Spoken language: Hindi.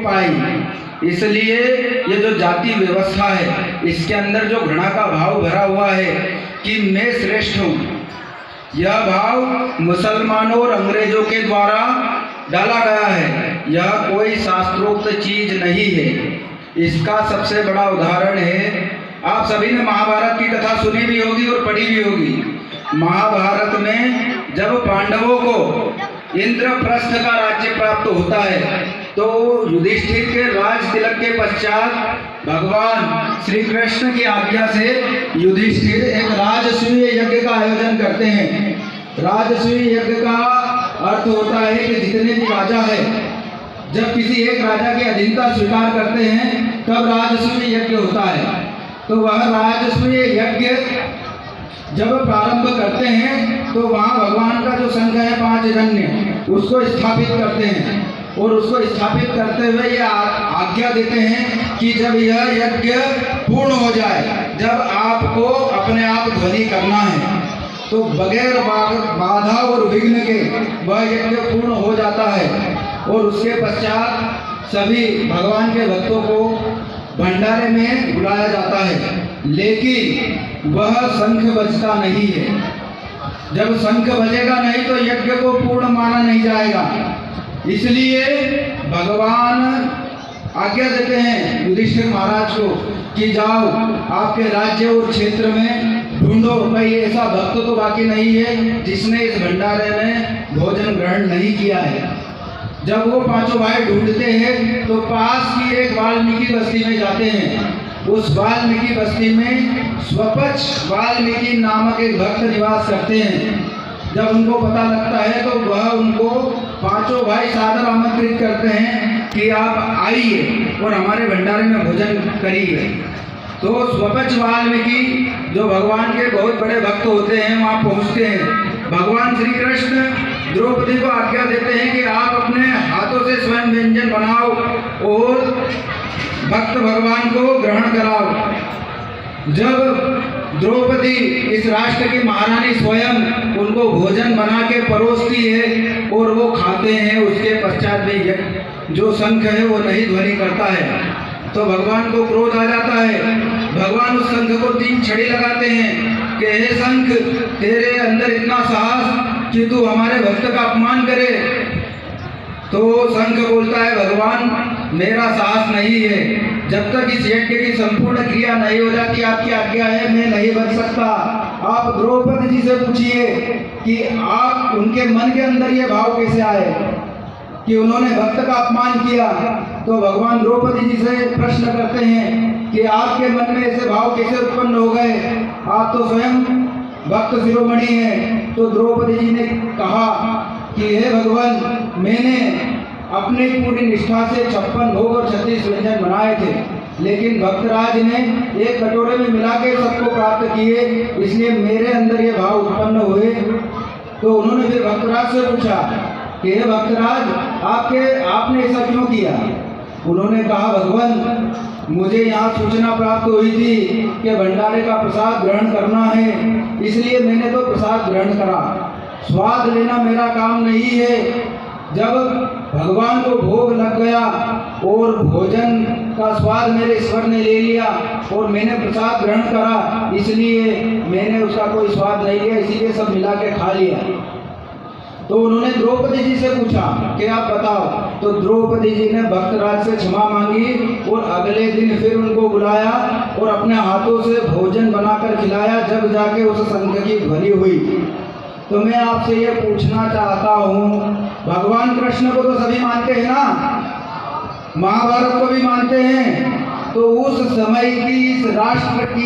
पाई। इसलिए ये जो जाति व्यवस्था है, इसके अंदर जो घृणा का भाव भरा हुआ है कि मैं श्रेष्ठ हूँ, यह भाव मुसलमानों और अंग्रेजों के द्वारा डाला गया है। यह कोई शास्त्रोक्त चीज नहीं है। इसका सबसे बड़ा उदाहरण है, आप सभी ने महाभारत की कथा सुनी भी होगी और पढ़ी भी होगी। महाभारत में जब पांडवों को इंद्रप्रस्थ का राज्य प्राप्त होता है, तो युधिष्ठिर के राज तिलक के पश्चात भगवान श्री कृष्ण की आज्ञा से युधिष्ठिर एक राजसूय यज्ञ का आयोजन करते हैं। राजसूय यज्ञ का अर्थ होता है कि जितने भी राजा है, जब किसी एक राजा की अधीनता स्वीकार करते हैं तब राजसूय यज्ञ होता है। तो वह राजसूय यज्ञ जब प्रारंभ करते हैं तो वहाँ भगवान का जो संघ है 5 जन्य, उसको स्थापित करते हैं और उसको स्थापित करते हुए ये आज्ञा देते हैं कि जब यह यज्ञ पूर्ण हो जाए, जब आपको अपने आप ध्वनि करना है, तो बगैर बाधा और विघ्न के वह यज्ञ पूर्ण हो जाता है। और उसके पश्चात सभी भगवान के भक्तों को भंडारे में बुलाया जाता है, लेकिन वह शंख बजता नहीं है। जब शंख बजेगा नहीं तो यज्ञ को पूर्ण माना नहीं जाएगा। इसलिए भगवान आज्ञा देते हैं युधिष्ठिर महाराज को कि जाओ आपके राज्य और क्षेत्र में ढूंढो भाई ऐसा भक्त तो बाकी नहीं है जिसने इस भंडारे में भोजन ग्रहण नहीं किया है। जब वो 5 भाई ढूंढते हैं तो पास की एक वाल्मीकि बस्ती में जाते हैं। उस वाल्मीकि बस्ती में स्वपच वाल्मीकि नामक एक भक्त निवास करते हैं। जब उनको पता लगता है तो वह उनको 5 भाई सादर आमंत्रित करते हैं कि आप आइए और हमारे भंडारे में भोजन करिए। तो स्वपच वाल्मीकि जो भगवान के बहुत बड़े भक्त होते हैं वहाँ पहुँचते हैं। भगवान श्री कृष्ण द्रौपदी को आज्ञा देते हैं कि आप अपने हाथों से स्वयं व्यंजन बनाओ और भक्त भगवान को ग्रहण कराओ। जब द्रौपदी इस राष्ट्र की महारानी स्वयं उनको भोजन बना के परोसती है और वो खाते हैं, उसके पश्चात भी जो शंख है वो नहीं ध्वनि करता है तो भगवान को क्रोध आ जाता है। भगवान उस शंख को 3 छड़ी लगाते हैं कि हे शंख, तेरे अंदर इतना साहस कि तू हमारे भक्त का अपमान करे। तो शंख बोलता है भगवान मेरा साहस नहीं है, जब तक इस यज्ञ की संपूर्ण क्रिया नहीं हो जाती आपकी आज्ञा है मैं नहीं बच सकता। आप द्रौपदी जी से पूछिए कि आप उनके मन के अंदर ये भाव कैसे आए कि उन्होंने भक्त का अपमान किया। तो भगवान द्रौपदी जी से प्रश्न करते हैं कि आपके मन में ऐसे भाव कैसे उत्पन्न हो गए, आप तो स्वयं भक्त शिरोमणि हैं। तो द्रौपदी जी ने कहा कि हे भगवान, मैंने अपनी पूरी निष्ठा से 56 भोग और 36 व्यंजन बनाए थे, लेकिन भक्तराज ने एक कटोरे में मिला के सबको प्राप्त किए, इसलिए मेरे अंदर ये भाव उत्पन्न हुए। तो उन्होंने फिर भक्तराज से पूछा कि हे भक्तराज, आपने ऐसा क्यों किया? उन्होंने कहा भगवान, मुझे यहाँ सूचना प्राप्त हुई थी कि भंडारे का प्रसाद ग्रहण करना है, इसलिए मैंने तो प्रसाद ग्रहण करा। स्वाद लेना मेरा काम नहीं है। जब भगवान को भोग लग गया और भोजन का स्वाद मेरे ईश्वर ने ले लिया और मैंने प्रसाद ग्रहण करा, इसलिए मैंने उसका कोई स्वाद नहीं लिया, इसीलिए सब मिला के खा लिया। तो उन्होंने द्रौपदी जी से पूछा कि आप बताओ। तो द्रौपदी जी ने भक्तराज से क्षमा मांगी और अगले दिन फिर उनको बुलाया और अपने हाथों से भोजन बनाकर खिलाया, जब जाके उस शंख की ध्वनि हुई। तो मैं आपसे ये पूछना चाहता हूँ, भगवान कृष्ण को तो सभी मानते हैं ना, महाभारत को भी मानते हैं, तो उस समय की इस राष्ट्र की